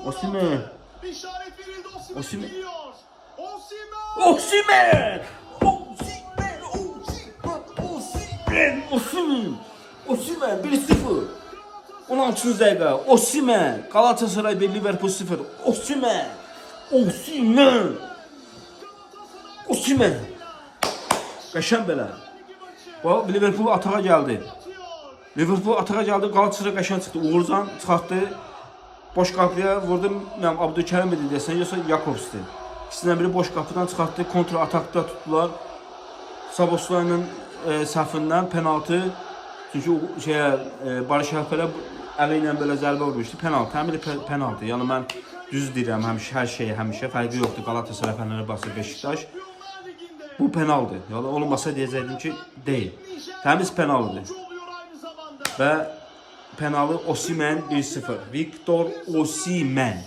Osimhen. İşaret verildi. Osimhen Osimhen. geliyor. Osimhen. Osimhen! Osimhen! Osimhen! Osimhen! Osimhen 1-0. 16. dəqiqə. Osimhen. Galatasaray 1, Liverpool 0. Osimhen! Osimhen! Osimhen! Qəşəng belə. Bu Liverpool atağa gəldi. Liverpool atağa gəldi. Galatasaray qəşəng çıxdı. Uğurcan çıxartdı. Boş qapıya vurdu. Bilmirəm Abdülkerim idi desən, yoxsa Jakobs'di. İkisindən biri boş qapıdan çıxartdı. Kontra atakda tutdular. Saboslayla səhvindən penaltı. Çünki Barış Alper'ə əli ilə belə zərbə vurmuşdu. Penaltı. Həmin penaltı. Yəni mən düz deyirəm həmişə, hər şeyə həmişə. Fərqi yoxdur. Galatasaray, Fenerbahçe, Beşiktaş. Bu penaltı. Yəni olmasa deyəcəkdim ki, deyil. Təmiz penaltıdır. Və penalı Osimhen 1-0. Victor Osimhen.